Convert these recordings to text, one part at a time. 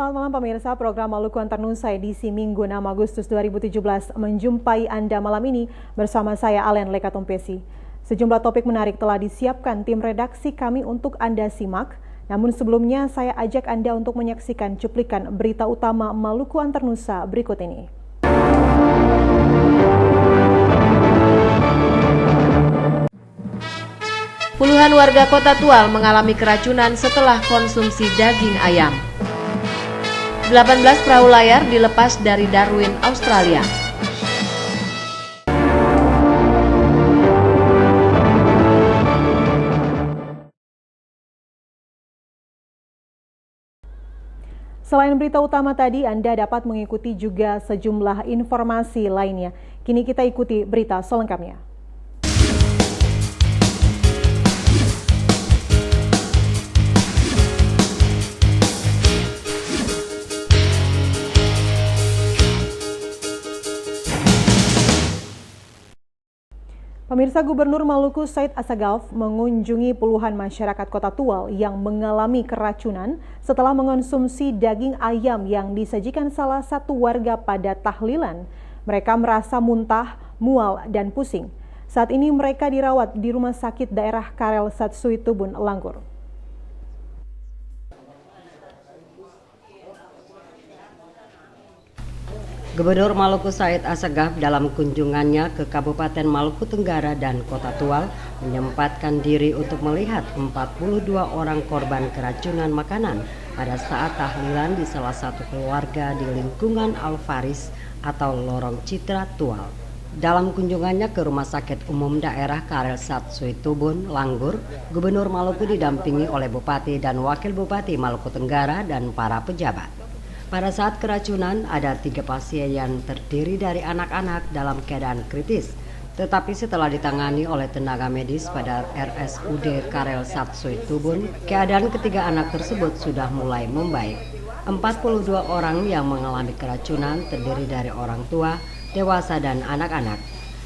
Selamat malam pemirsa, program Maluku Antar Nusa edisi Minggu 6 Agustus 2017 menjumpai Anda malam ini bersama saya Alen Lekatompesi. Sejumlah topik menarik telah disiapkan tim redaksi kami untuk Anda simak. Namun sebelumnya saya ajak Anda untuk menyaksikan cuplikan berita utama Maluku Antar Nusa berikut ini. Puluhan warga Kota Tual mengalami keracunan setelah konsumsi daging ayam. 18 perahu layar dilepas dari Darwin, Australia. Selain berita utama tadi, Anda dapat mengikuti juga sejumlah informasi lainnya. Kini kita ikuti berita selengkapnya. Pemirsa, Gubernur Maluku Said Assegaf mengunjungi puluhan masyarakat Kota Tual yang mengalami keracunan setelah mengonsumsi daging ayam yang disajikan salah satu warga pada tahlilan. Mereka merasa muntah, mual, dan pusing. Saat ini mereka dirawat di Rumah Sakit Daerah Karel Satsui Tubun, Langgur. Gubernur Maluku Said Assegaf dalam kunjungannya ke Kabupaten Maluku Tenggara dan Kota Tual menyempatkan diri untuk melihat 42 orang korban keracunan makanan pada saat tahlilan di salah satu keluarga di lingkungan Alvaris atau Lorong Citra Tual. Dalam kunjungannya ke Rumah Sakit Umum Daerah Karel Satsui Tubun, Langgur, Gubernur Maluku didampingi oleh Bupati dan Wakil Bupati Maluku Tenggara dan para pejabat. Pada saat keracunan, ada 3 pasien yang terdiri dari anak-anak dalam keadaan kritis. Tetapi setelah ditangani oleh tenaga medis pada RSUD Karel Satsui Tubun, keadaan ketiga anak tersebut sudah mulai membaik. 42 orang yang mengalami keracunan terdiri dari orang tua, dewasa, dan anak-anak.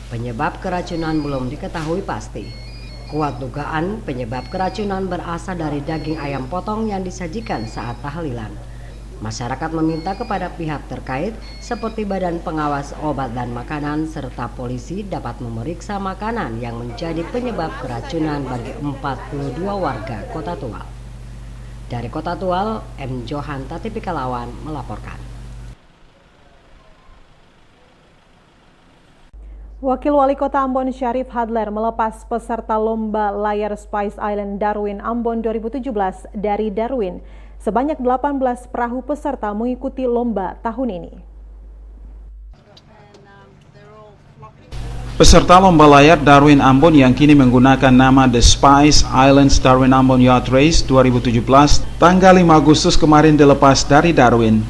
Penyebab keracunan belum diketahui pasti. Kuat dugaan penyebab keracunan berasal dari daging ayam potong yang disajikan saat tahlilan. Masyarakat meminta kepada pihak terkait seperti Badan Pengawas Obat dan Makanan serta polisi dapat memeriksa makanan yang menjadi penyebab keracunan bagi 42 warga Kota Tual. Dari Kota Tual, M. Johan Tatipikalawan melaporkan. Wakil Wali Kota Ambon Syarif Hadler melepas peserta lomba layar Spice Island Darwin Ambon 2017 dari Darwin. Sebanyak 18 perahu peserta mengikuti lomba tahun ini. Peserta lomba layar Darwin Ambon yang kini menggunakan nama The Spice Islands Darwin Ambon Yacht Race 2017 tanggal 5 Agustus kemarin dilepas dari Darwin.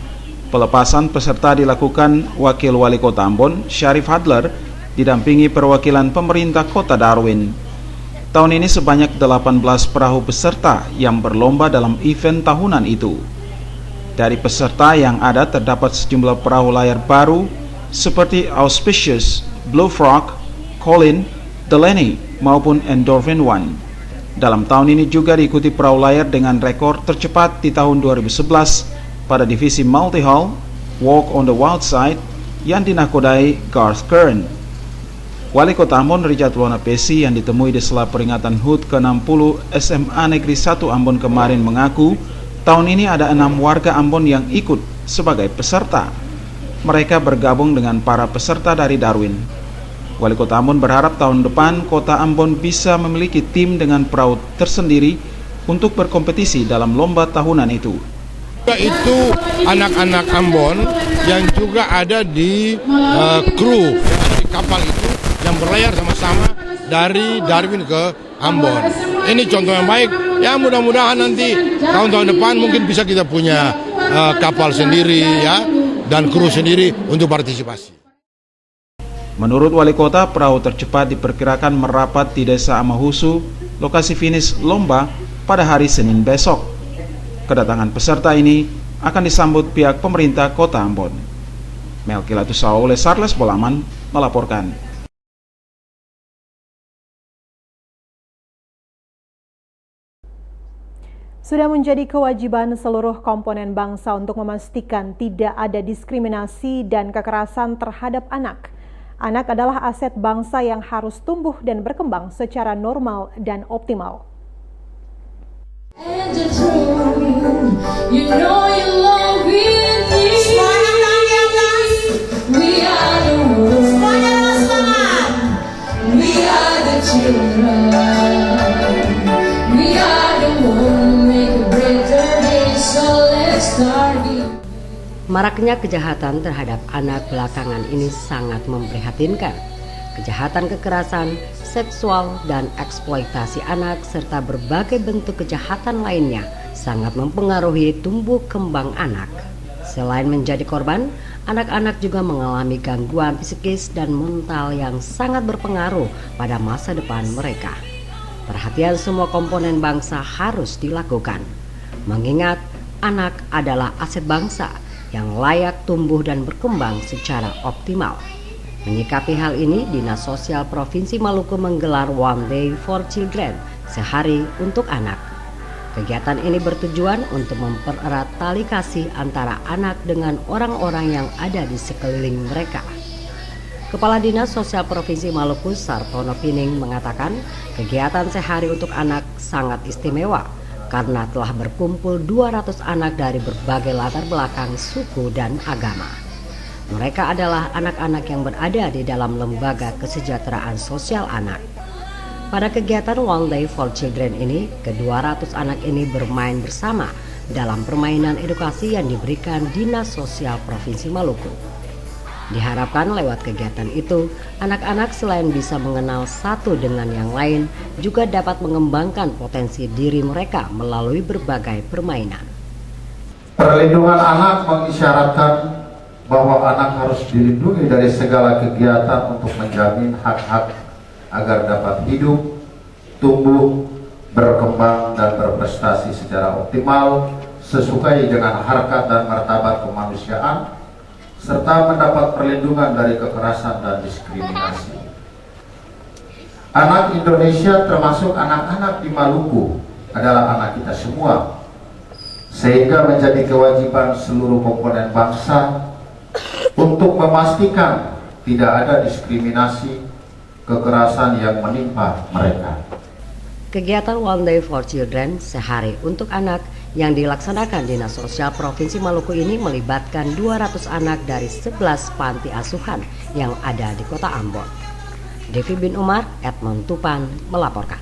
Pelepasan peserta dilakukan Wakil Wali Kota Ambon Syarif Hadler didampingi perwakilan pemerintah Kota Darwin. Tahun ini sebanyak 18 perahu peserta yang berlomba dalam event tahunan itu. Dari peserta yang ada terdapat sejumlah perahu layar baru seperti Auspicious, Blue Frog, Colin, Delaney maupun Endorphin One. Dalam tahun ini juga diikuti perahu layar dengan rekor tercepat di tahun 2011 pada divisi multi-hull Walk on the Wild Side yang dinakodai Garth Curran. Wali Kota Ambon Richard Lonapesi yang ditemui di sela peringatan HUT ke-60 SMA Negeri 1 Ambon kemarin mengaku tahun ini ada 6 warga Ambon yang ikut sebagai peserta. Mereka bergabung dengan para peserta dari Darwin. Wali Kota Ambon berharap tahun depan Kota Ambon bisa memiliki tim dengan perahu tersendiri untuk berkompetisi dalam lomba tahunan itu. Itu anak-anak Ambon yang juga ada di kru di kapal itu yang berlayar sama-sama dari Darwin ke Ambon. Ini contoh yang baik. Ya mudah-mudahan nanti tahun-tahun depan mungkin bisa kita punya kapal sendiri ya dan kru sendiri untuk partisipasi. Menurut Wali Kota, perahu tercepat diperkirakan merapat di Desa Amahusu, lokasi finish lomba pada hari Senin besok. Kedatangan peserta ini akan disambut pihak pemerintah Kota Ambon. Melkilatus Saule Sarles Bolaman melaporkan. Sudah menjadi kewajiban seluruh komponen bangsa untuk memastikan tidak ada diskriminasi dan kekerasan terhadap anak. Anak adalah aset bangsa yang harus tumbuh dan berkembang secara normal dan optimal. Maraknya kejahatan terhadap anak belakangan ini sangat memprihatinkan. Kejahatan kekerasan, seksual, dan eksploitasi anak serta berbagai bentuk kejahatan lainnya sangat mempengaruhi tumbuh kembang anak. Selain menjadi korban, anak-anak juga mengalami gangguan psikis dan mental yang sangat berpengaruh pada masa depan mereka. Perhatian semua komponen bangsa harus dilakukan, mengingat anak adalah aset bangsa yang layak tumbuh dan berkembang secara optimal. Menyikapi hal ini, Dinas Sosial Provinsi Maluku menggelar One Day for Children, sehari untuk anak. Kegiatan ini bertujuan untuk mempererat tali kasih antara anak dengan orang-orang yang ada di sekeliling mereka. Kepala Dinas Sosial Provinsi Maluku, Sartono Pining, mengatakan kegiatan sehari untuk anak sangat istimewa karena telah berkumpul 200 anak dari berbagai latar belakang, suku, dan agama. Mereka adalah anak-anak yang berada di dalam lembaga kesejahteraan sosial anak. Pada kegiatan One Day for Children ini, ke-200 anak ini bermain bersama dalam permainan edukasi yang diberikan Dinas Sosial Provinsi Maluku. Diharapkan lewat kegiatan itu, anak-anak selain bisa mengenal satu dengan yang lain, juga dapat mengembangkan potensi diri mereka melalui berbagai permainan. Perlindungan anak mengisyaratkan bahwa anak harus dilindungi dari segala kegiatan untuk menjamin hak-hak agar dapat hidup, tumbuh, berkembang, dan berprestasi secara optimal sesuai dengan harkat dan martabat kemanusiaan, serta mendapat perlindungan dari kekerasan dan diskriminasi. Anak Indonesia termasuk anak-anak di Maluku adalah anak kita semua, sehingga menjadi kewajiban seluruh komponen bangsa untuk memastikan tidak ada diskriminasi, kekerasan yang menimpa mereka. Kegiatan One Day for Children, sehari untuk anak, yang dilaksanakan Dinas Sosial Provinsi Maluku ini melibatkan 200 anak dari 11 panti asuhan yang ada di Kota Ambon. Devi bin Umar, Edmond Tupan melaporkan.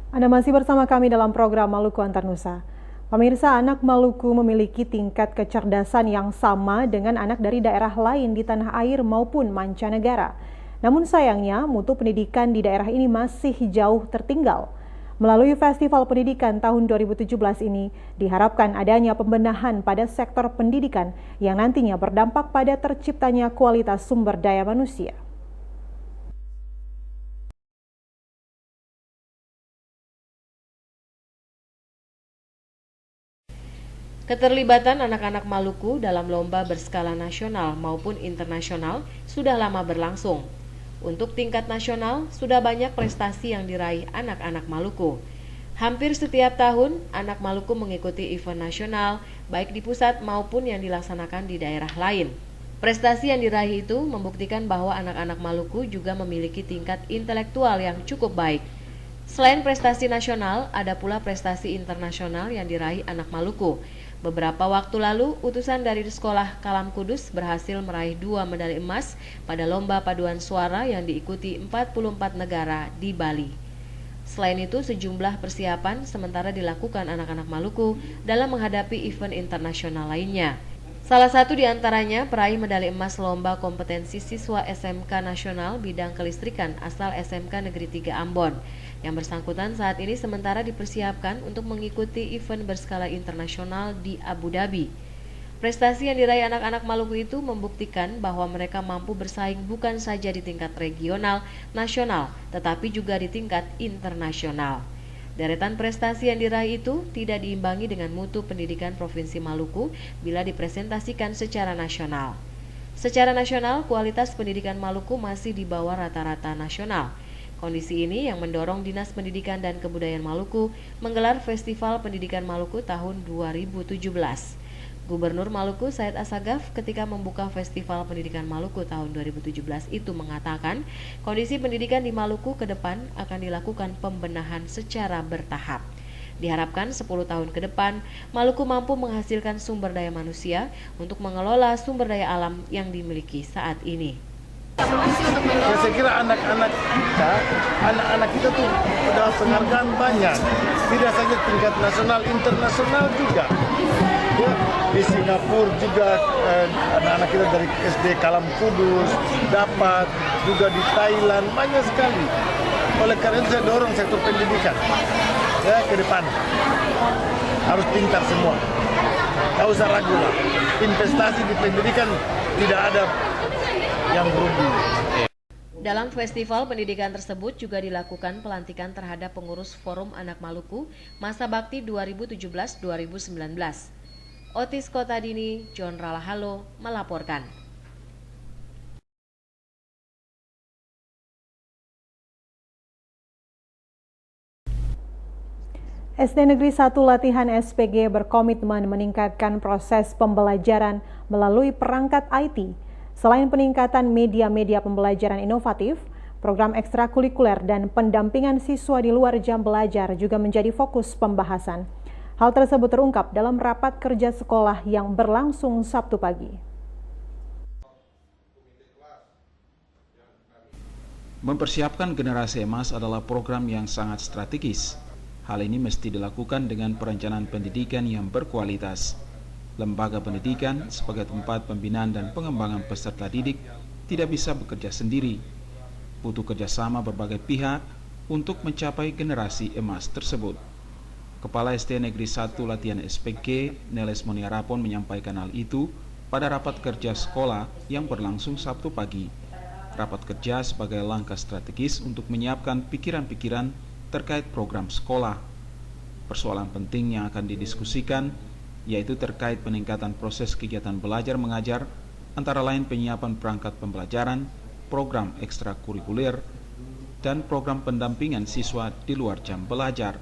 Anda masih bersama kami dalam program Maluku Antar Nusa. Pemirsa, anak Maluku memiliki tingkat kecerdasan yang sama dengan anak dari daerah lain di tanah air maupun mancanegara. Namun sayangnya, mutu pendidikan di daerah ini masih jauh tertinggal. Melalui Festival Pendidikan tahun 2017 ini, diharapkan adanya pembenahan pada sektor pendidikan yang nantinya berdampak pada terciptanya kualitas sumber daya manusia. Keterlibatan anak-anak Maluku dalam lomba berskala nasional maupun internasional sudah lama berlangsung. Untuk tingkat nasional, sudah banyak prestasi yang diraih anak-anak Maluku. Hampir setiap tahun, anak Maluku mengikuti event nasional, baik di pusat maupun yang dilaksanakan di daerah lain. Prestasi yang diraih itu membuktikan bahwa anak-anak Maluku juga memiliki tingkat intelektual yang cukup baik. Selain prestasi nasional, ada pula prestasi internasional yang diraih anak Maluku. Beberapa waktu lalu, utusan dari sekolah Kalam Kudus berhasil meraih 2 medali emas pada lomba paduan suara yang diikuti 44 negara di Bali. Selain itu, sejumlah persiapan sementara dilakukan anak-anak Maluku dalam menghadapi event internasional lainnya. Salah satu di antaranya peraih medali emas lomba kompetensi siswa SMK Nasional bidang kelistrikan asal SMK Negeri 3 Ambon. Yang bersangkutan saat ini sementara dipersiapkan untuk mengikuti event berskala internasional di Abu Dhabi. Prestasi yang diraih anak-anak Maluku itu membuktikan bahwa mereka mampu bersaing bukan saja di tingkat regional, nasional, tetapi juga di tingkat internasional. Deretan prestasi yang diraih itu tidak diimbangi dengan mutu pendidikan Provinsi Maluku bila dipresentasikan secara nasional. Secara nasional, kualitas pendidikan Maluku masih di bawah rata-rata nasional. Kondisi ini yang mendorong Dinas Pendidikan dan Kebudayaan Maluku menggelar Festival Pendidikan Maluku tahun 2017. Gubernur Maluku Said Assagaf ketika membuka Festival Pendidikan Maluku tahun 2017 itu mengatakan kondisi pendidikan di Maluku ke depan akan dilakukan pembenahan secara bertahap. Diharapkan 10 tahun ke depan, Maluku mampu menghasilkan sumber daya manusia untuk mengelola sumber daya alam yang dimiliki saat ini. Ya, saya kira anak-anak kita tuh udah penghargaan banyak, tidak saja tingkat nasional, internasional juga. Ya, di Singapura juga anak-anak kita dari SD Kalam Kudus dapat, juga di Thailand banyak sekali. Oleh karena itu saya dorong sektor pendidikan ya ke depan harus pintar semua, tak usah ragu lah. Investasi di pendidikan tidak ada yang rugi. Dalam festival pendidikan tersebut juga dilakukan pelantikan terhadap pengurus Forum Anak Maluku Masa Bakti 2017-2019. Otis Kotadini, John Ralahalo melaporkan. SD Negeri 1 Latihan SPG berkomitmen meningkatkan proses pembelajaran melalui perangkat IT. Selain peningkatan media-media pembelajaran inovatif, program ekstrakurikuler dan pendampingan siswa di luar jam belajar juga menjadi fokus pembahasan. Hal tersebut terungkap dalam rapat kerja sekolah yang berlangsung Sabtu pagi. Mempersiapkan generasi emas adalah program yang sangat strategis. Hal ini mesti dilakukan dengan perencanaan pendidikan yang berkualitas. Lembaga pendidikan sebagai tempat pembinaan dan pengembangan peserta didik tidak bisa bekerja sendiri. Butuh kerjasama berbagai pihak untuk mencapai generasi emas tersebut. Kepala SD Negeri 1 Latihan SPG, Neles Moniarapon menyampaikan hal itu pada rapat kerja sekolah yang berlangsung Sabtu pagi. Rapat kerja sebagai langkah strategis untuk menyiapkan pikiran-pikiran terkait program sekolah. Persoalan penting yang akan didiskusikan yaitu terkait peningkatan proses kegiatan belajar mengajar, antara lain penyiapan perangkat pembelajaran, program ekstrakurikuler, dan program pendampingan siswa di luar jam belajar.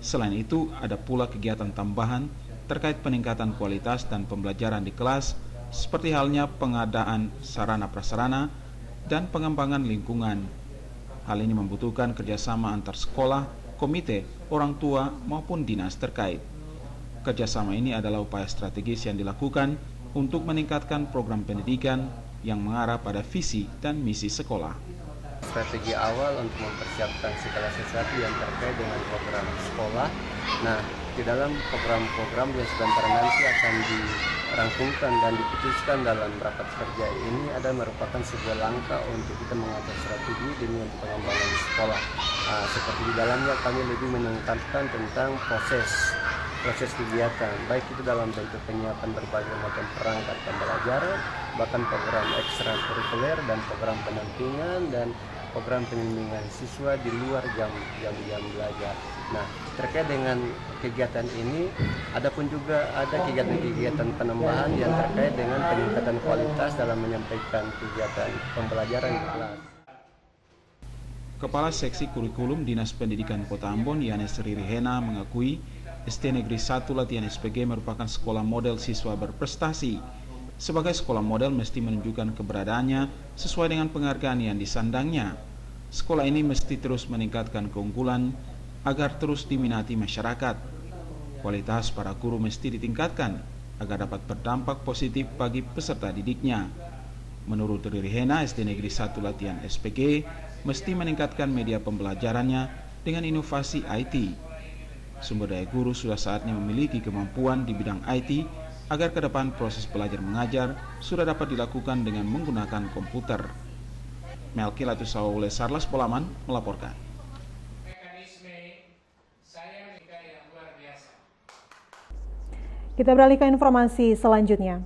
Selain itu, ada pula kegiatan tambahan terkait peningkatan kualitas dan pembelajaran di kelas, seperti halnya pengadaan sarana prasarana dan pengembangan lingkungan. Hal ini membutuhkan kerjasama antar sekolah, komite, orang tua, maupun dinas terkait. Kerjasama ini adalah upaya strategis yang dilakukan untuk meningkatkan program pendidikan yang mengarah pada visi dan misi sekolah. Strategi awal untuk mempersiapkan segala sesuatu yang terkait dengan program sekolah. Nah, di dalam program-program yang sebentar nanti akan dirangkumkan dan diputuskan dalam rapat kerja ini adalah merupakan sebuah langkah untuk kita mengatur strategi demi pengembangan sekolah. Seperti di dalamnya kami lebih meningkatkan tentang proses kegiatan, baik itu dalam bentuk penyiapan berbagai macam perangkat pembelajaran, bahkan program ekstrakurikuler dan program pendampingan dan program pembimbingan siswa di luar jam belajar. Nah, terkait dengan kegiatan ini, adapun juga ada kegiatan-kegiatan penambahan yang terkait dengan peningkatan kualitas dalam menyampaikan kegiatan pembelajaran di kelas. Kepala Seksi Kurikulum Dinas Pendidikan Kota Ambon, Yanes Ririhena, mengakui SD Negeri 1 Latihan SPG merupakan sekolah model siswa berprestasi. Sebagai sekolah model mesti menunjukkan keberadaannya sesuai dengan penghargaan yang disandangnya. Sekolah ini mesti terus meningkatkan keunggulan agar terus diminati masyarakat. Kualitas para guru mesti ditingkatkan agar dapat berdampak positif bagi peserta didiknya. Menurut Ririhena, SD Negeri 1 Latihan SPG mesti meningkatkan media pembelajarannya dengan inovasi IT. Sumber daya guru sudah saatnya memiliki kemampuan di bidang IT agar ke depan proses belajar mengajar sudah dapat dilakukan dengan menggunakan komputer. Melki Latusaule Sarlas Polaman melaporkan. Kita beralih ke informasi selanjutnya.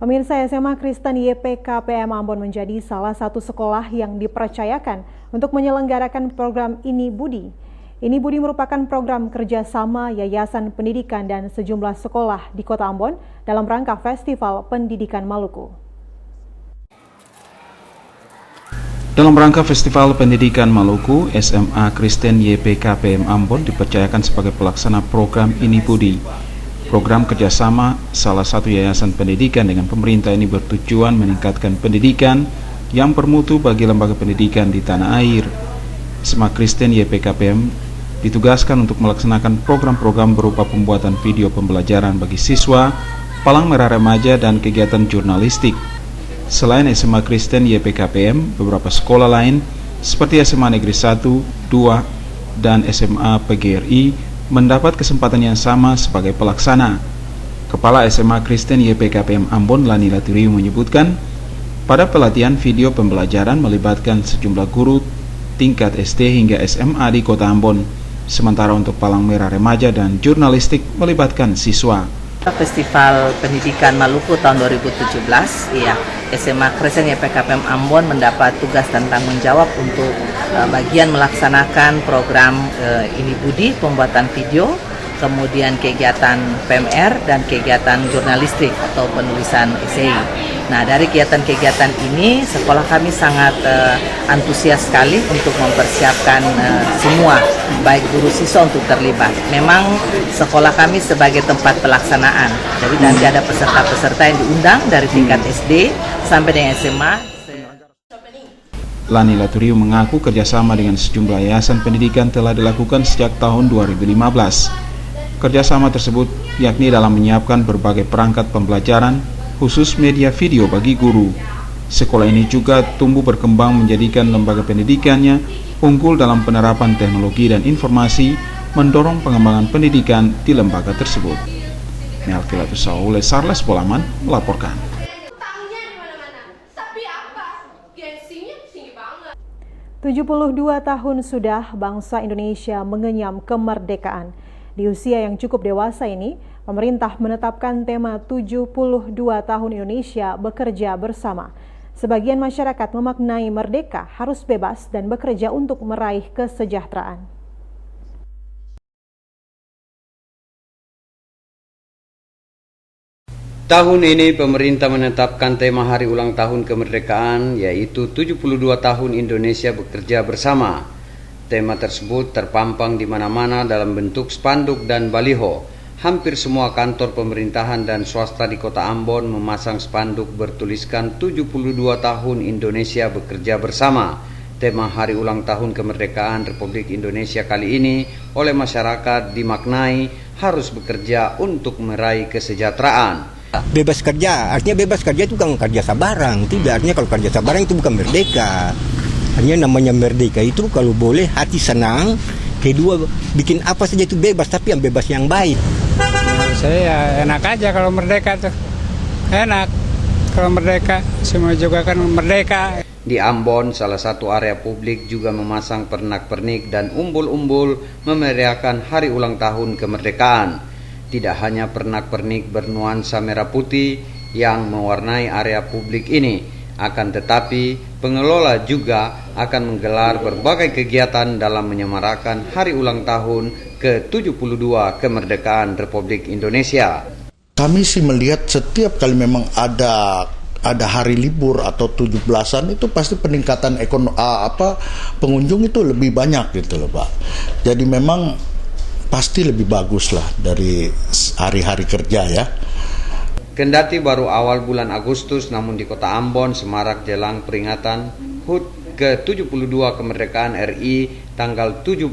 Pemirsa, SMA Kristen YPKPM Ambon menjadi salah satu sekolah yang dipercayakan untuk menyelenggarakan program Ini Budi. Ini Budi merupakan program kerjasama Yayasan Pendidikan dan sejumlah sekolah di Kota Ambon dalam rangka Festival Pendidikan Maluku. Dalam rangka Festival Pendidikan Maluku, SMA Kristen YPKPM Ambon dipercayakan sebagai pelaksana program Ini Budi. Program kerjasama salah satu yayasan pendidikan dengan pemerintah ini bertujuan meningkatkan pendidikan yang bermutu bagi lembaga pendidikan di tanah air. SMA Kristen YPKPM ditugaskan untuk melaksanakan program-program berupa pembuatan video pembelajaran bagi siswa, palang merah remaja, dan kegiatan jurnalistik. Selain SMA Kristen YPKPM, beberapa sekolah lain seperti SMA Negeri 1, 2, dan SMA PGRI mendapat kesempatan yang sama sebagai pelaksana. Kepala SMA Kristen YPKPM Ambon, Lani Laturiu, menyebutkan, pada pelatihan video pembelajaran melibatkan sejumlah guru tingkat SD hingga SMA di Kota Ambon, sementara untuk palang merah remaja dan jurnalistik melibatkan siswa. Festival Pendidikan Maluku tahun 2017, SMA Kristen YPKPM Ambon mendapat tugas dan tanggung jawab untuk bagian melaksanakan program Ini Budi, pembuatan video, kemudian kegiatan PMR dan kegiatan jurnalistik atau penulisan esai. Nah, dari kegiatan-kegiatan ini sekolah kami sangat antusias sekali untuk mempersiapkan semua, baik guru siswa untuk terlibat. Memang sekolah kami sebagai tempat pelaksanaan, jadi nanti ada peserta-peserta yang diundang dari tingkat SD sampai dengan SMA. Lani Laturiu mengaku kerjasama dengan sejumlah yayasan pendidikan telah dilakukan sejak tahun 2015. Kerjasama tersebut yakni dalam menyiapkan berbagai perangkat pembelajaran, khusus media video bagi guru. Sekolah ini juga tumbuh berkembang menjadikan lembaga pendidikannya unggul dalam penerapan teknologi dan informasi, mendorong pengembangan pendidikan di lembaga tersebut. Melkilatus Saule Sarles Bolaman melaporkan. 72 tahun sudah bangsa Indonesia mengenyam kemerdekaan. Di usia yang cukup dewasa ini, pemerintah menetapkan tema 72 tahun Indonesia bekerja bersama. Sebagian masyarakat memaknai merdeka harus bebas dan bekerja untuk meraih kesejahteraan. Tahun ini pemerintah menetapkan tema hari ulang tahun kemerdekaan, yaitu 72 tahun Indonesia bekerja bersama. Tema tersebut terpampang di mana-mana dalam bentuk spanduk dan baliho. Hampir semua kantor pemerintahan dan swasta di Kota Ambon memasang spanduk bertuliskan 72 tahun Indonesia bekerja bersama. Tema hari ulang tahun kemerdekaan Republik Indonesia kali ini oleh masyarakat dimaknai harus bekerja untuk meraih kesejahteraan. Bebas kerja, artinya bebas kerja itu bukan kerja sabarang. Tidak, artinya kalau kerja sabarang itu bukan merdeka. Artinya namanya merdeka itu kalau boleh hati senang, kedua bikin apa saja itu bebas, tapi yang bebas yang baik. Saya ya enak aja kalau merdeka tuh, enak kalau merdeka, semua juga kan merdeka. Di Ambon, salah satu area publik juga memasang pernak-pernik dan umbul-umbul memeriahkan hari ulang tahun kemerdekaan. Tidak hanya pernak-pernik bernuansa merah putih yang mewarnai area publik ini, akan tetapi pengelola juga akan menggelar berbagai kegiatan dalam menyemarakan hari ulang tahun ke-72 kemerdekaan Republik Indonesia. Kami sih melihat setiap kali memang ada hari libur atau 17-an itu pasti peningkatan pengunjung itu lebih banyak gitu loh, Pak. Jadi memang pasti lebih bagus lah dari hari-hari kerja ya. Kendati baru awal bulan Agustus, namun di Kota Ambon semarak jelang peringatan HUT ke-72 kemerdekaan RI tanggal 17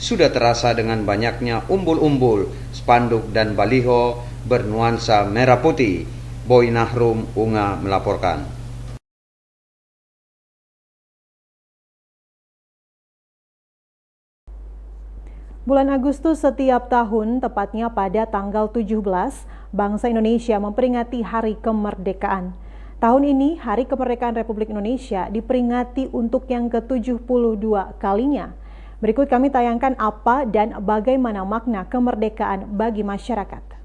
sudah terasa dengan banyaknya umbul-umbul, spanduk dan baliho bernuansa merah putih. Boy Nahrum Unga melaporkan. Bulan Agustus setiap tahun, tepatnya pada tanggal 17, bangsa Indonesia memperingati Hari Kemerdekaan. Tahun ini, Hari Kemerdekaan Republik Indonesia diperingati untuk yang ke-72 kalinya. Berikut kami tayangkan apa dan bagaimana makna kemerdekaan bagi masyarakat.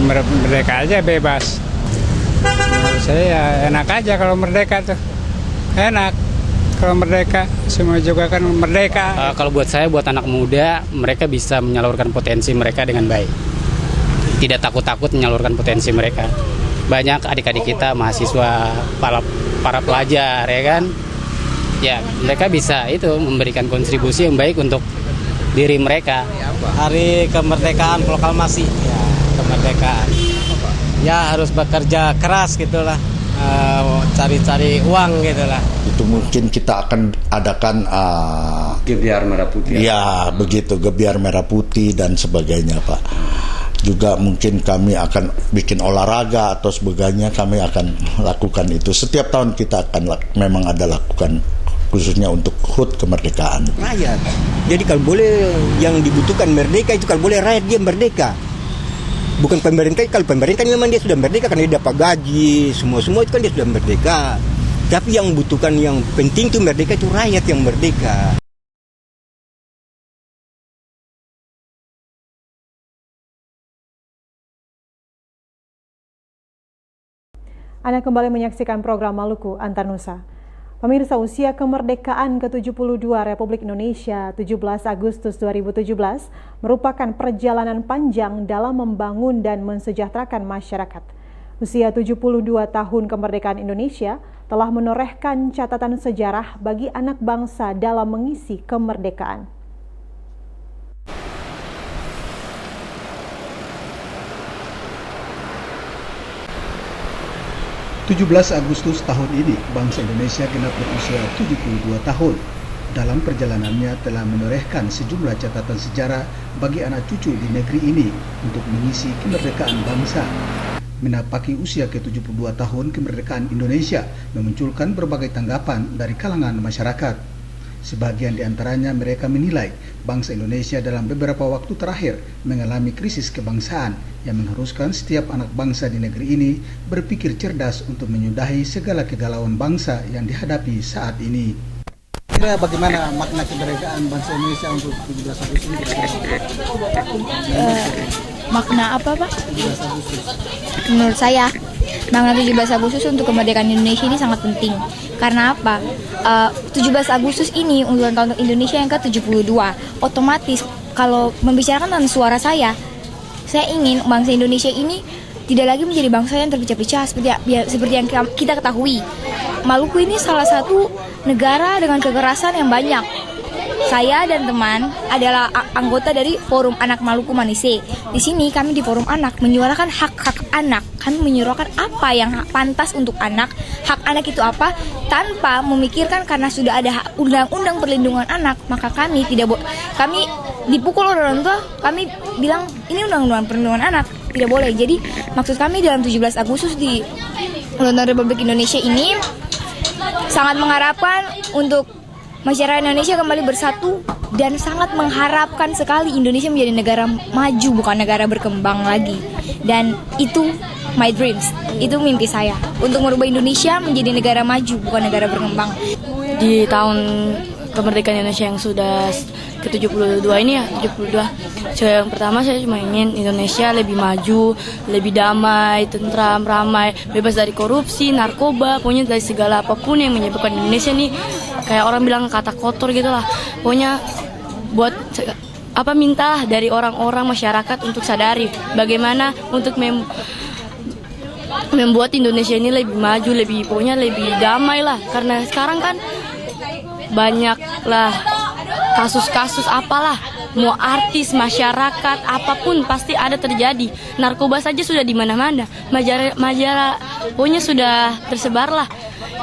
Merdeka aja bebas. Saya ya enak aja kalau merdeka tuh, enak kalau merdeka, semua juga kan merdeka. Kalau buat saya, buat anak muda, mereka bisa menyalurkan potensi mereka dengan baik. Tidak takut-takut menyalurkan potensi mereka. Banyak adik-adik kita, mahasiswa, para pelajar, ya kan? Ya, mereka bisa itu memberikan kontribusi yang baik untuk diri mereka. Hari kemerdekaan proklamasi, ya kemerdekaan. Ya harus bekerja keras gitulah. Cari-cari uang gitulah. Itu mungkin kita akan adakan Gebiar Merah Putih. Ya, begitu, gebiar merah putih dan sebagainya, Pak. Juga mungkin kami akan bikin olahraga atau sebagainya, kami akan lakukan itu. Setiap tahun kita akan memang ada lakukan, khususnya untuk HUT kemerdekaan. Rakyat. Jadi kalau boleh yang dibutuhkan merdeka itu kalau boleh rakyat dia merdeka. Bukan pemerintah, kalau pemerintah memang dia sudah merdeka karena dia dapat gaji, semua itu kan dia sudah merdeka. Tapi yang butuhkan, yang penting itu merdeka itu rakyat yang merdeka. Anda kembali menyaksikan program Maluku Antarnusa. Pemirsa, usia kemerdekaan ke-72 Republik Indonesia 17 Agustus 2017 merupakan perjalanan panjang dalam membangun dan mensejahterakan masyarakat. Usia 72 tahun kemerdekaan Indonesia telah menorehkan catatan sejarah bagi anak bangsa dalam mengisi kemerdekaan. 17 Agustus tahun ini, bangsa Indonesia genap berusia 72 tahun. Dalam perjalanannya telah menorehkan sejumlah catatan sejarah bagi anak cucu di negeri ini untuk mengisi kemerdekaan bangsa. Menapaki usia ke-72 tahun kemerdekaan Indonesia memunculkan berbagai tanggapan dari kalangan masyarakat. Sebagian di antaranya mereka menilai bangsa Indonesia dalam beberapa waktu terakhir mengalami krisis kebangsaan yang mengharuskan setiap anak bangsa di negeri ini berpikir cerdas untuk menyudahi segala kegalauan bangsa yang dihadapi saat ini. Kira bagaimana makna kemerdekaan bangsa Indonesia untuk 17 Agustus ini? Makna apa, Pak? Menurut saya, makna 17 Agustus untuk kemerdekaan Indonesia ini sangat penting. Karena apa? 17 Agustus ini ulang tahun Indonesia yang ke-72. Otomatis kalau membicarakan tentang suara saya ingin bangsa Indonesia ini tidak lagi menjadi bangsa yang terpecah-pecah seperti yang kita ketahui. Maluku ini salah satu negara dengan kekerasan yang banyak. Saya dan teman adalah anggota dari Forum Anak Maluku Manise. Di sini kami di Forum Anak menyuarakan hak-hak anak. Kami menyuarakan apa yang pantas untuk anak. Hak anak itu apa? Tanpa memikirkan karena sudah ada undang-undang perlindungan anak, maka kami dipukul oleh orang tua. Kami bilang ini undang-undang perlindungan anak, tidak boleh. Jadi maksud kami dalam 17 Agustus di ulang tahun Republik Indonesia ini sangat mengharapkan untuk masyarakat Indonesia kembali bersatu dan sangat mengharapkan sekali Indonesia menjadi negara maju, bukan negara berkembang lagi. Dan itu my dreams, itu mimpi saya untuk merubah Indonesia menjadi negara maju, bukan negara berkembang. Di tahun kemerdekaan Indonesia yang sudah ke-72 ini ya, 72. Yang pertama saya cuma ingin Indonesia lebih maju, lebih damai, tentram, ramai, bebas dari korupsi, narkoba, pokoknya dari segala apapun yang menyebabkan Indonesia nih kayak orang bilang kata kotor gitu lah. Pokoknya buat minta dari orang-orang masyarakat untuk sadari bagaimana untuk membuat Indonesia ini lebih maju, pokoknya lebih damai lah. Karena sekarang kan banyak lah kasus-kasus apalah, mau artis, masyarakat, apapun pasti ada terjadi. Narkoba saja sudah di mana-mana, majalah pokoknya sudah tersebar lah.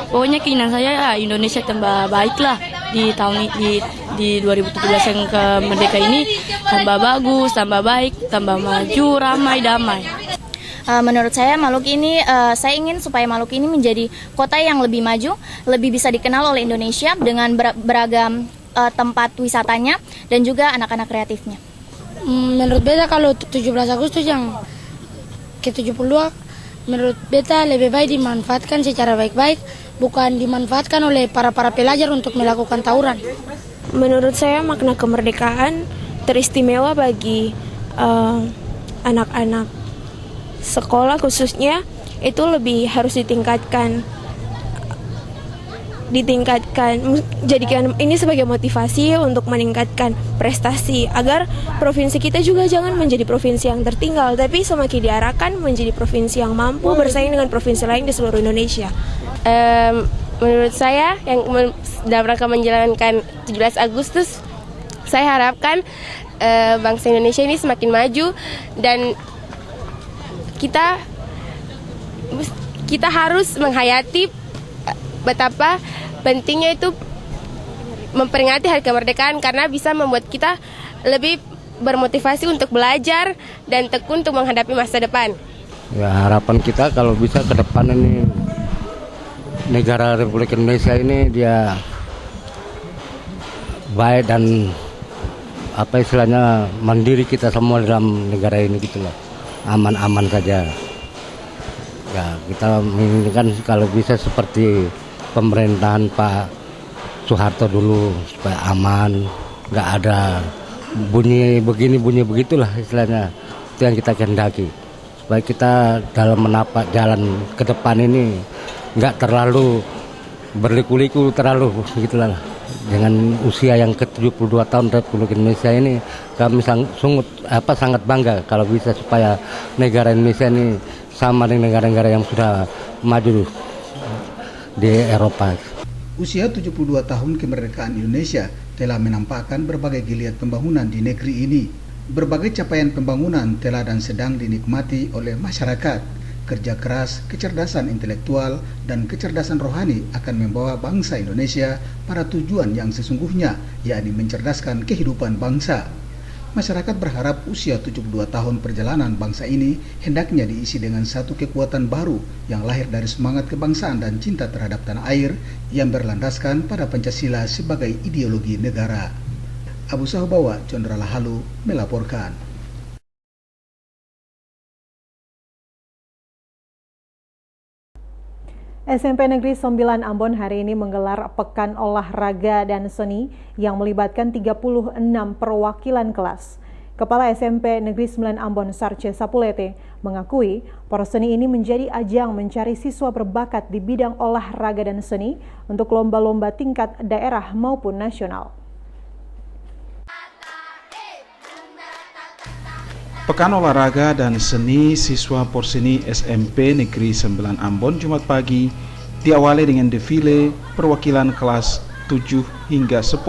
Pokoknya keinginan saya Indonesia tambah baik lah di tahun di 2017 yang kemerdekaan ini, tambah bagus, tambah baik, tambah maju, ramai, damai. Menurut saya Maluku ini, saya ingin supaya Maluku ini menjadi kota yang lebih maju, lebih bisa dikenal oleh Indonesia dengan beragam tempat wisatanya dan juga anak-anak kreatifnya. Menurut beta kalau 17 Agustus yang ke-72, menurut beta lebih baik dimanfaatkan secara baik-baik, bukan dimanfaatkan oleh para pelajar untuk melakukan tawuran. Menurut saya makna kemerdekaan teristimewa bagi anak-anak sekolah khususnya, itu lebih harus ditingkatkan ditingkatkan, jadikan ini sebagai motivasi untuk meningkatkan prestasi agar provinsi kita juga jangan menjadi provinsi yang tertinggal, tapi semakin diarahkan menjadi provinsi yang mampu bersaing dengan provinsi lain di seluruh Indonesia. Menurut saya yang dalam rangka menjalankan 17 Agustus, saya harapkan bangsa Indonesia ini semakin maju dan kita harus menghayati betapa pentingnya itu memperingati Hari Kemerdekaan karena bisa membuat kita lebih bermotivasi untuk belajar dan tekun untuk menghadapi masa depan. Ya, harapan kita kalau bisa ke depan ini negara Republik Indonesia ini dia baik dan apa istilahnya mandiri kita semua dalam negara ini gitu loh. Aman-aman saja. Ya, kita menginginkan kalau bisa seperti pemerintahan Pak Soeharto dulu supaya aman, nggak ada bunyi begini bunyi begitulah istilahnya. Itu yang kita kehendaki supaya kita dalam menapak jalan ke depan ini nggak terlalu berliku-liku terlalu gitulah. Dengan usia yang ke-72 tahun Republik Indonesia ini kami sangat bangga kalau bisa supaya negara Indonesia ini sama dengan negara-negara yang sudah maju di Eropa. Usia 72 tahun kemerdekaan Indonesia telah menampakkan berbagai geliat pembangunan di negeri ini. Berbagai capaian pembangunan telah dan sedang dinikmati oleh masyarakat. Kerja keras, kecerdasan intelektual, dan kecerdasan rohani akan membawa bangsa Indonesia pada tujuan yang sesungguhnya, yakni mencerdaskan kehidupan bangsa. Masyarakat berharap usia 72 tahun perjalanan bangsa ini hendaknya diisi dengan satu kekuatan baru yang lahir dari semangat kebangsaan dan cinta terhadap tanah air yang berlandaskan pada Pancasila sebagai ideologi negara. Abu Sahubawa, Condra Lahalu, melaporkan. SMP Negeri 9 Ambon hari ini menggelar Pekan Olahraga dan Seni yang melibatkan 36 perwakilan kelas. Kepala SMP Negeri 9 Ambon Sarce Sapulete mengakui porseni ini menjadi ajang mencari siswa berbakat di bidang olahraga dan seni untuk lomba-lomba tingkat daerah maupun nasional. Pekan Olahraga dan Seni Siswa Porseni SMP Negeri 9 Ambon Jumat pagi diawali dengan defile perwakilan kelas 7 hingga 10.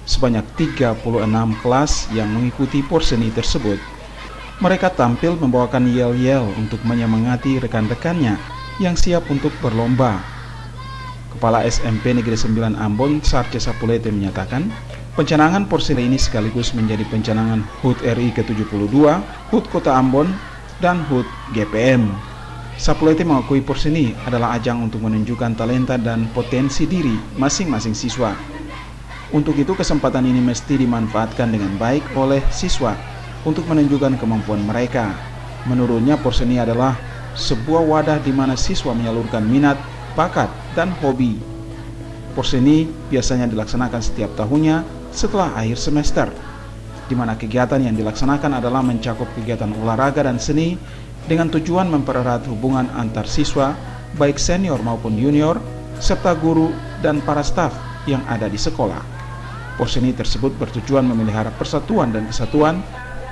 Sebanyak 36 kelas yang mengikuti porseni tersebut. Mereka tampil membawakan yel-yel untuk menyemangati rekan-rekannya yang siap untuk berlomba. Kepala SMP Negeri 9 Ambon Sarce Sapulete menyatakan, pencanangan porseni ini sekaligus menjadi pencanangan HUT RI ke-72, HUT Kota Ambon, dan HUT GPM. Sapulete mengakui porseni adalah ajang untuk menunjukkan talenta dan potensi diri masing-masing siswa. Untuk itu kesempatan ini mesti dimanfaatkan dengan baik oleh siswa untuk menunjukkan kemampuan mereka. Menurutnya porseni adalah sebuah wadah di mana siswa menyalurkan minat, bakat, dan hobi. Porseni biasanya dilaksanakan setiap tahunnya setelah akhir semester, di mana kegiatan yang dilaksanakan adalah mencakup kegiatan olahraga dan seni dengan tujuan mempererat hubungan antar siswa, baik senior maupun junior, serta guru dan para staf yang ada di sekolah. Porseni tersebut bertujuan memelihara persatuan dan kesatuan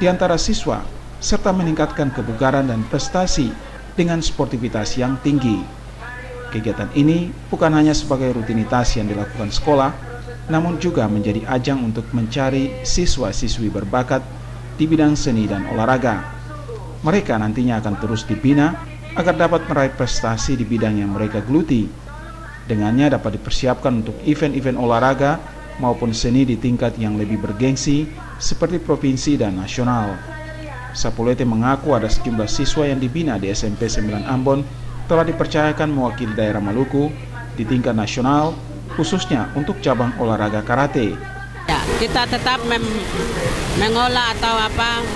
di antara siswa, serta meningkatkan kebugaran dan prestasi dengan sportivitas yang tinggi. Kegiatan ini bukan hanya sebagai rutinitas yang dilakukan sekolah, namun juga menjadi ajang untuk mencari siswa-siswi berbakat di bidang seni dan olahraga. Mereka nantinya akan terus dibina agar dapat meraih prestasi di bidang yang mereka geluti. Dengannya dapat dipersiapkan untuk event-event olahraga maupun seni di tingkat yang lebih bergengsi seperti provinsi dan nasional. Sapulete mengaku ada sejumlah siswa yang dibina di SMP 9 Ambon telah dipercayakan mewakili daerah Maluku di tingkat nasional, khususnya untuk cabang olahraga karate. Ya, kita tetap mengolah atau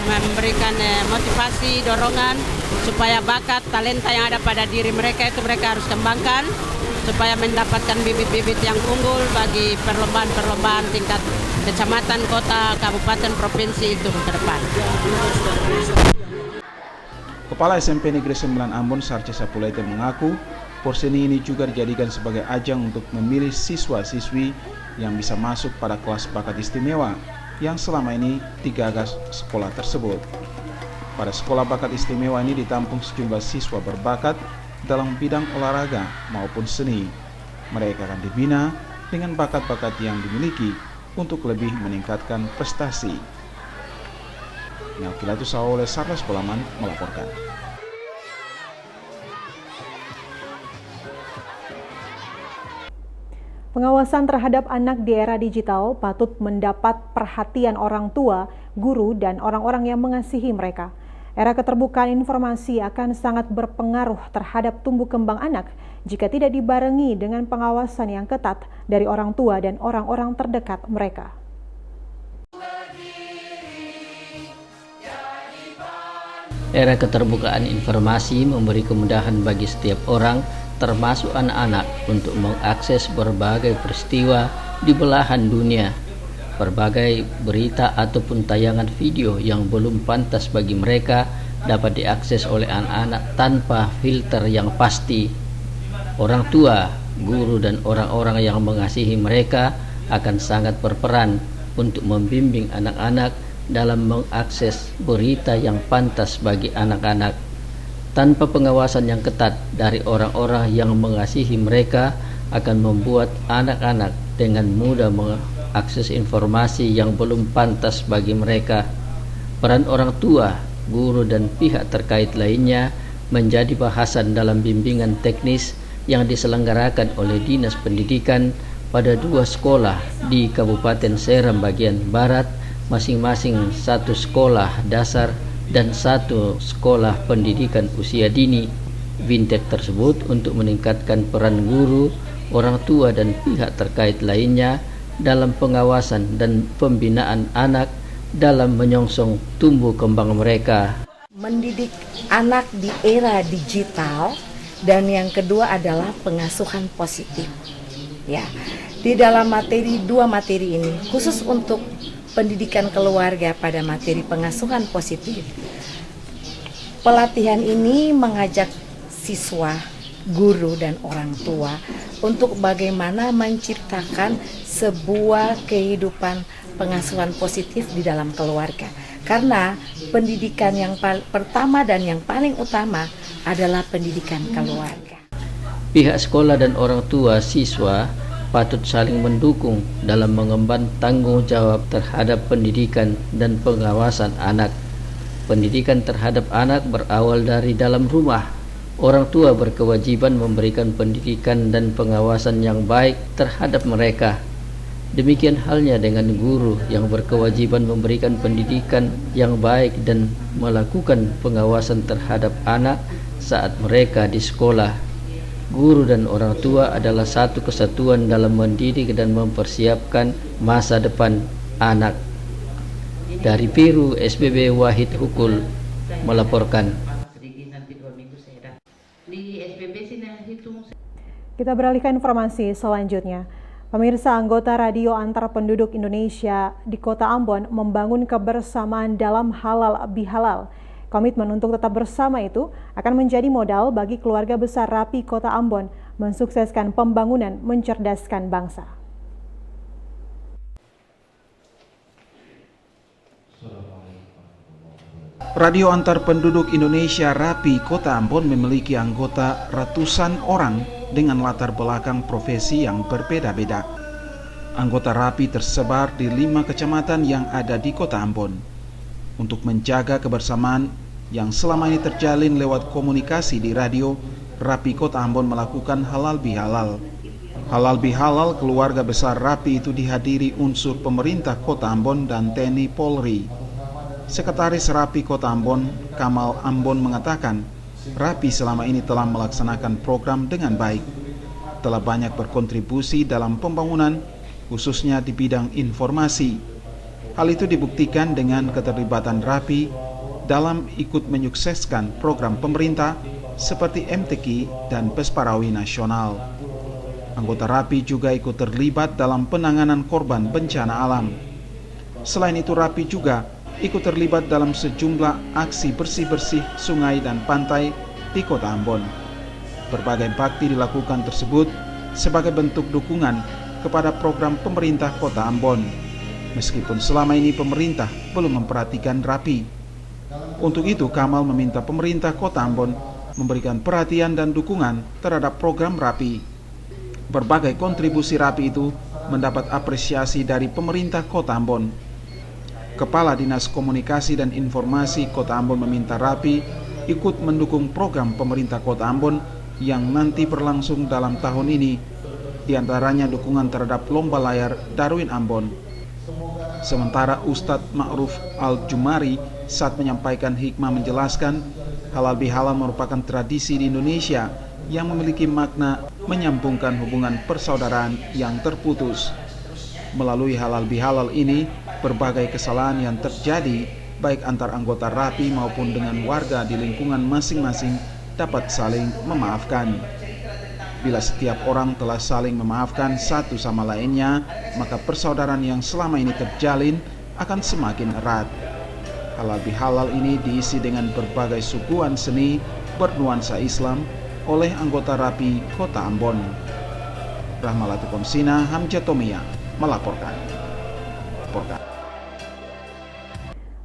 memberikan motivasi, dorongan supaya bakat, talenta yang ada pada diri mereka itu mereka harus kembangkan supaya mendapatkan bibit-bibit yang unggul bagi perlombaan-perlombaan tingkat kecamatan, kota, kabupaten, provinsi itu ke depan. Kepala SMP Negeri 9 Ambon Sarce Sapulete mengaku Porseni ini juga dijadikan sebagai ajang untuk memilih siswa-siswi yang bisa masuk pada kelas bakat istimewa yang selama ini digagas sekolah tersebut. Pada sekolah bakat istimewa ini ditampung sejumlah siswa berbakat dalam bidang olahraga maupun seni. Mereka akan dibina dengan bakat-bakat yang dimiliki untuk lebih meningkatkan prestasi. Melkilatus oleh Sarles Bolaman melaporkan. Pengawasan terhadap anak di era digital patut mendapat perhatian orang tua, guru, dan orang-orang yang mengasihi mereka. Era keterbukaan informasi akan sangat berpengaruh terhadap tumbuh kembang anak jika tidak dibarengi dengan pengawasan yang ketat dari orang tua dan orang-orang terdekat mereka. Era keterbukaan informasi memberi kemudahan bagi setiap orang, termasuk anak-anak, untuk mengakses berbagai peristiwa di belahan dunia. Berbagai berita ataupun tayangan video yang belum pantas bagi mereka dapat diakses oleh anak-anak tanpa filter yang pasti. Orang tua, guru, dan orang-orang yang mengasihi mereka akan sangat berperan untuk membimbing anak-anak dalam mengakses berita yang pantas bagi anak-anak. Tanpa pengawasan yang ketat dari orang-orang yang mengasihi mereka akan membuat anak-anak dengan mudah mengakses informasi yang belum pantas bagi mereka. Peran orang tua, guru, dan pihak terkait lainnya menjadi bahasan dalam bimbingan teknis yang diselenggarakan oleh Dinas Pendidikan pada 2 sekolah di Kabupaten Seram bagian Barat, masing-masing 1 sekolah dasar dan 1 sekolah pendidikan usia dini. Bintek tersebut untuk meningkatkan peran guru, orang tua, dan pihak terkait lainnya dalam pengawasan dan pembinaan anak dalam menyongsong tumbuh kembang mereka. Mendidik anak di era digital, dan yang kedua adalah pengasuhan positif. Ya, di dalam materi 2 materi ini khusus untuk pendidikan keluarga pada materi pengasuhan positif. Pelatihan ini mengajak siswa, guru, dan orang tua untuk bagaimana menciptakan sebuah kehidupan pengasuhan positif di dalam keluarga. Karena pendidikan yang pertama dan yang paling utama adalah pendidikan keluarga. Pihak sekolah dan orang tua siswa patut saling mendukung dalam mengemban tanggung jawab terhadap pendidikan dan pengawasan anak. Pendidikan terhadap anak berawal dari dalam rumah. Orang tua berkewajiban memberikan pendidikan dan pengawasan yang baik terhadap mereka. Demikian halnya dengan guru yang berkewajiban memberikan pendidikan yang baik dan melakukan pengawasan terhadap anak saat mereka di sekolah. Guru dan orang tua adalah satu kesatuan dalam mendidik dan mempersiapkan masa depan anak. Dari Peru, SBB Wahid Hukul melaporkan. Kita beralih ke informasi selanjutnya. Pemirsa, anggota Radio Antar Penduduk Indonesia di Kota Ambon membangun kebersamaan dalam halal bihalal. Komitmen untuk tetap bersama itu akan menjadi modal bagi keluarga besar Rapi Kota Ambon mensukseskan pembangunan mencerdaskan bangsa. Radio Antar Penduduk Indonesia Rapi Kota Ambon memiliki anggota ratusan orang dengan latar belakang profesi yang berbeda-beda. Anggota Rapi tersebar di 5 kecamatan yang ada di Kota Ambon. Untuk menjaga kebersamaan yang selama ini terjalin lewat komunikasi di radio, Rapi Kota Ambon melakukan halal bihalal. Halal bihalal keluarga besar Rapi itu dihadiri unsur pemerintah Kota Ambon dan TNI Polri. Sekretaris Rapi Kota Ambon, Kamal Ambon, mengatakan Rapi selama ini telah melaksanakan program dengan baik, telah banyak berkontribusi dalam pembangunan, khususnya di bidang informasi. Hal itu dibuktikan dengan keterlibatan Rapi dalam ikut menyukseskan program pemerintah seperti MTQ dan Pesparawi Nasional. Anggota Rapi juga ikut terlibat dalam penanganan korban bencana alam. Selain itu, Rapi juga ikut terlibat dalam sejumlah aksi bersih-bersih sungai dan pantai di Kota Ambon. Berbagai bakti dilakukan tersebut sebagai bentuk dukungan kepada program pemerintah Kota Ambon, meskipun selama ini pemerintah belum memperhatikan Rapi. Untuk itu, Kamal meminta pemerintah Kota Ambon memberikan perhatian dan dukungan terhadap program Rapi. Berbagai kontribusi Rapi itu mendapat apresiasi dari pemerintah Kota Ambon. Kepala Dinas Komunikasi dan Informasi Kota Ambon meminta Rapi ikut mendukung program pemerintah Kota Ambon yang nanti berlangsung dalam tahun ini, diantaranya dukungan terhadap lomba layar Darwin Ambon. Sementara Ustadz Ma'ruf Al-Jumari saat menyampaikan hikmah menjelaskan halal bihalal merupakan tradisi di Indonesia yang memiliki makna menyambungkan hubungan persaudaraan yang terputus. Melalui halal bihalal ini, berbagai kesalahan yang terjadi baik antar anggota Rapi maupun dengan warga di lingkungan masing-masing dapat saling memaafkan. Bila setiap orang telah saling memaafkan satu sama lainnya, maka persaudaraan yang selama ini terjalin akan semakin erat. Halal bihalal ini diisi dengan berbagai suguhan seni bernuansa Islam oleh anggota Rapi Kota Ambon. Rahmalatu Konsina, Hamja Tomia melaporkan.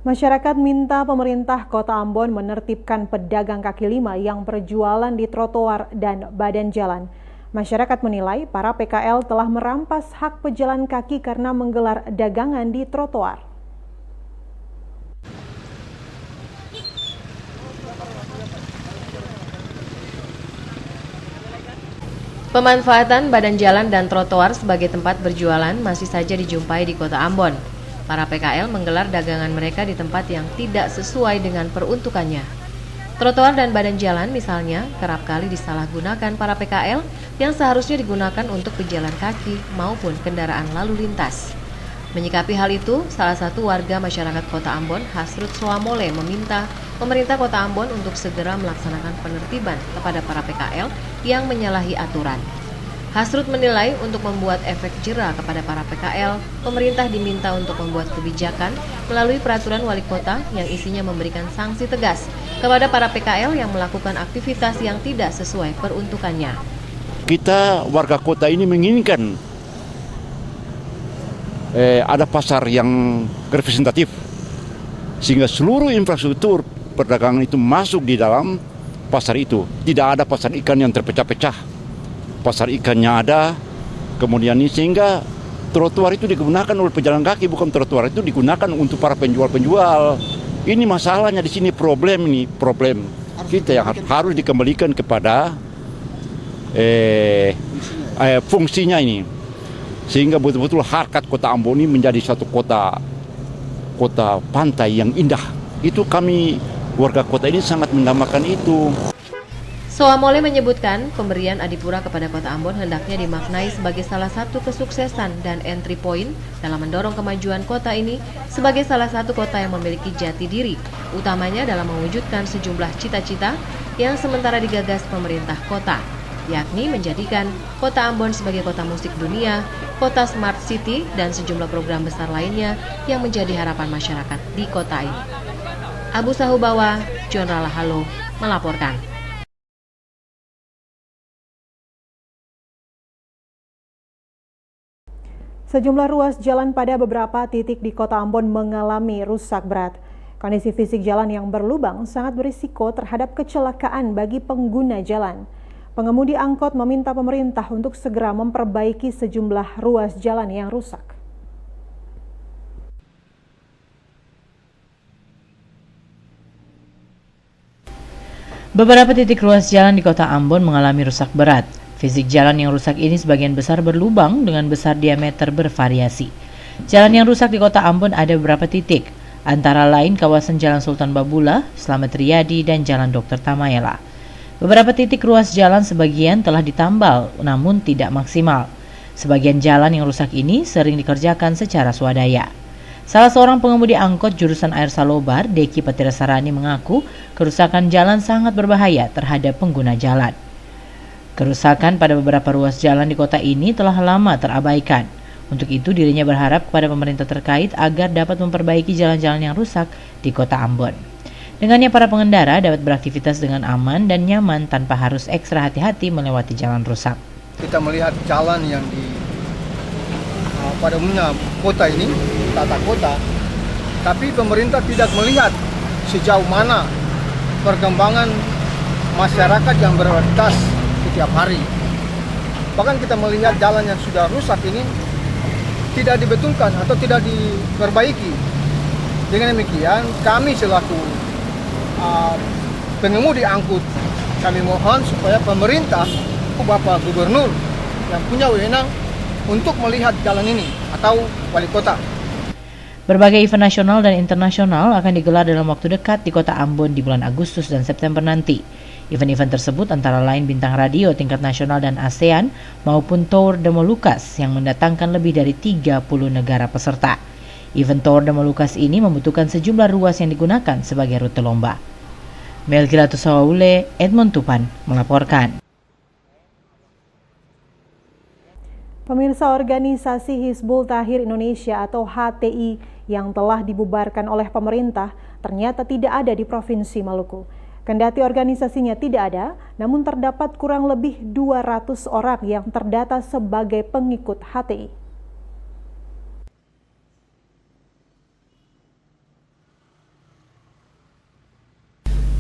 Masyarakat minta pemerintah Kota Ambon menertibkan pedagang kaki lima yang berjualan di trotoar dan badan jalan. Masyarakat menilai para PKL telah merampas hak pejalan kaki karena menggelar dagangan di trotoar. Pemanfaatan badan jalan dan trotoar sebagai tempat berjualan masih saja dijumpai di Kota Ambon. Para PKL menggelar dagangan mereka di tempat yang tidak sesuai dengan peruntukannya. Trotoar dan badan jalan misalnya kerap kali disalahgunakan para PKL yang seharusnya digunakan untuk pejalan kaki maupun kendaraan lalu lintas. Menyikapi hal itu, salah satu warga masyarakat Kota Ambon, Hasrut Soamole, meminta pemerintah Kota Ambon untuk segera melaksanakan penertiban kepada para PKL yang menyalahi aturan. Hasrut menilai untuk membuat efek jera kepada para PKL, pemerintah diminta untuk membuat kebijakan melalui peraturan wali kota yang isinya memberikan sanksi tegas kepada para PKL yang melakukan aktivitas yang tidak sesuai peruntukannya. Kita warga kota ini menginginkan ada pasar yang representatif, sehingga seluruh infrastruktur perdagangan itu masuk di dalam pasar itu. Tidak ada pasar ikan yang terpecah-pecah. Pasar ikannya ada, kemudian ini sehingga trotoar itu digunakan oleh pejalan kaki, bukan trotoar itu digunakan untuk para penjual-penjual. Ini masalahnya di sini, problem kita yang harus dikembalikan kepada fungsinya ini, sehingga betul-betul harkat Kota Ambon ini menjadi satu kota pantai yang indah. Itu kami warga kota ini sangat mendambakan itu. Soamole menyebutkan pemberian Adipura kepada Kota Ambon hendaknya dimaknai sebagai salah satu kesuksesan dan entry point dalam mendorong kemajuan kota ini sebagai salah satu kota yang memiliki jati diri, utamanya dalam mewujudkan sejumlah cita-cita yang sementara digagas pemerintah kota, yakni menjadikan Kota Ambon sebagai kota musik dunia, kota smart city, dan sejumlah program besar lainnya yang menjadi harapan masyarakat di kota ini. Abu Sahubawa, John Ralahalo melaporkan. Sejumlah ruas jalan pada beberapa titik di Kota Ambon mengalami rusak berat. Kondisi fisik jalan yang berlubang sangat berisiko terhadap kecelakaan bagi pengguna jalan. Pengemudi angkot meminta pemerintah untuk segera memperbaiki sejumlah ruas jalan yang rusak. Beberapa titik ruas jalan di Kota Ambon mengalami rusak berat. Fisik jalan yang rusak ini sebagian besar berlubang dengan besar diameter bervariasi. Jalan yang rusak di Kota Ambon ada beberapa titik, antara lain kawasan Jalan Sultan Babula, Slamet Riyadi, dan Jalan Dr. Tamayela. Beberapa titik ruas jalan sebagian telah ditambal, namun tidak maksimal. Sebagian jalan yang rusak ini sering dikerjakan secara swadaya. Salah seorang pengemudi angkot jurusan Air Salobar, Deki Patirasarani, mengaku kerusakan jalan sangat berbahaya terhadap pengguna jalan. Kerusakan pada beberapa ruas jalan di kota ini telah lama terabaikan. Untuk itu dirinya berharap kepada pemerintah terkait agar dapat memperbaiki jalan-jalan yang rusak di Kota Ambon. Dengannya para pengendara dapat beraktivitas dengan aman dan nyaman tanpa harus ekstra hati-hati melewati jalan rusak. Kita melihat jalan yang pada umumnya kota ini, tata kota, tapi pemerintah tidak melihat sejauh mana perkembangan masyarakat yang beraktivitas setiap hari. Bahkan kita melihat jalan yang sudah rusak ini tidak dibetulkan atau tidak diperbaiki. Dengan demikian, kami selaku pengemudi angkut, kami mohon supaya pemerintah, Bapak Gubernur yang punya wewenang untuk melihat jalan ini atau wali kota. Berbagai event nasional dan internasional akan digelar dalam waktu dekat di Kota Ambon di bulan Agustus dan September nanti. Event-event tersebut antara lain bintang radio tingkat nasional dan ASEAN maupun Tour de Molucas yang mendatangkan lebih dari 30 negara peserta. Event Tour de Molucas ini membutuhkan sejumlah ruas yang digunakan sebagai rute lomba. Melkirato Sawaule, Edmond Tupan melaporkan. Pemirsa, organisasi Hizbul Tahrir Indonesia atau HTI yang telah dibubarkan oleh pemerintah ternyata tidak ada di Provinsi Maluku. Kendati organisasinya tidak ada, namun terdapat kurang lebih 200 orang yang terdata sebagai pengikut HTI.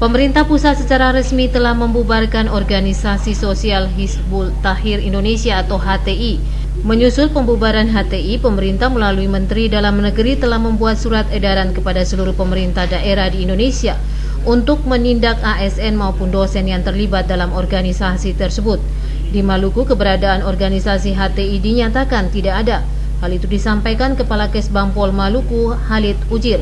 Pemerintah pusat secara resmi telah membubarkan organisasi sosial Hizbul Tahrir Indonesia atau HTI. Menyusul pembubaran HTI, pemerintah melalui Menteri Dalam Negeri telah membuat surat edaran kepada seluruh pemerintah daerah di Indonesia untuk menindak ASN maupun dosen yang terlibat dalam organisasi tersebut. Di Maluku, keberadaan organisasi HTI dinyatakan tidak ada. Hal itu disampaikan Kepala Kesbangpol Maluku, Khalid Ujir.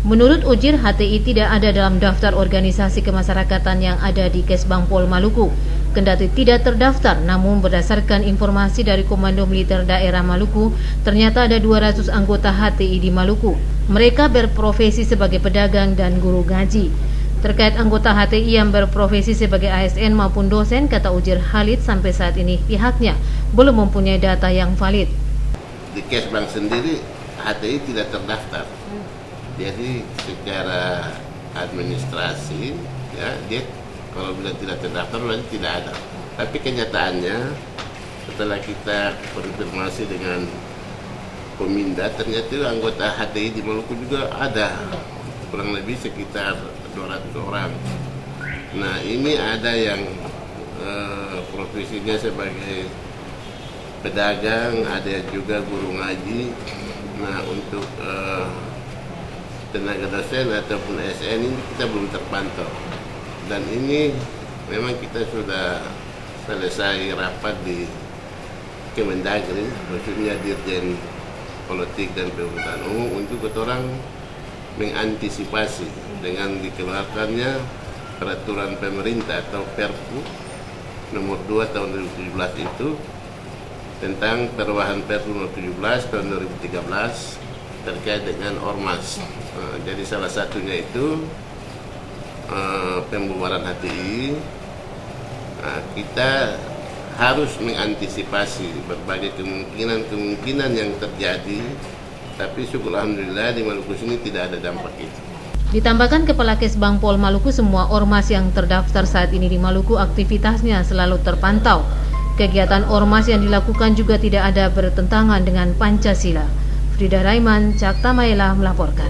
Menurut Ujir, HTI tidak ada dalam daftar organisasi kemasyarakatan yang ada di Kesbangpol Maluku. Kendati tidak terdaftar, namun berdasarkan informasi dari Komando Militer Daerah Maluku, ternyata ada 200 anggota HTI di Maluku. Mereka berprofesi sebagai pedagang dan guru ngaji. Terkait anggota HTI yang berprofesi sebagai ASN maupun dosen, kata Ujir Khalid, sampai saat ini pihaknya belum mempunyai data yang valid. Di Kesbang sendiri, HTI tidak terdaftar. Jadi secara administrasi, ya, dia kalau bila tidak terdaftar berarti tidak ada. Tapi kenyataannya setelah kita konfirmasi dengan Peminda, ternyata anggota HTI di Maluku juga ada, kurang lebih sekitar 200 orang. Nah, ini ada yang profesinya sebagai pedagang, ada juga guru ngaji. Nah, untuk tenaga dosen ataupun ASN ini kita belum terpantau, dan ini memang kita sudah selesai rapat di Kemendagri, khususnya Dirjen Politik dan Pemerintahan Umum untuk orang mengantisipasi dengan dikeluarkannya peraturan pemerintah atau Perpu nomor 2 tahun 2017 itu tentang perubahan Perpu nomor 17 tahun 2013 terkait dengan ormas. Jadi salah satunya itu pembubaran HTI. Kita harus mengantisipasi berbagai kemungkinan yang terjadi, tapi syukur alhamdulillah di Maluku sini tidak ada dampak itu. Ditambahkan Kepala Kesbangpol Maluku, semua ormas yang terdaftar saat ini di Maluku aktivitasnya selalu terpantau. Kegiatan ormas yang dilakukan juga tidak ada bertentangan dengan Pancasila. Frida Raiman, Cakta Maela melaporkan.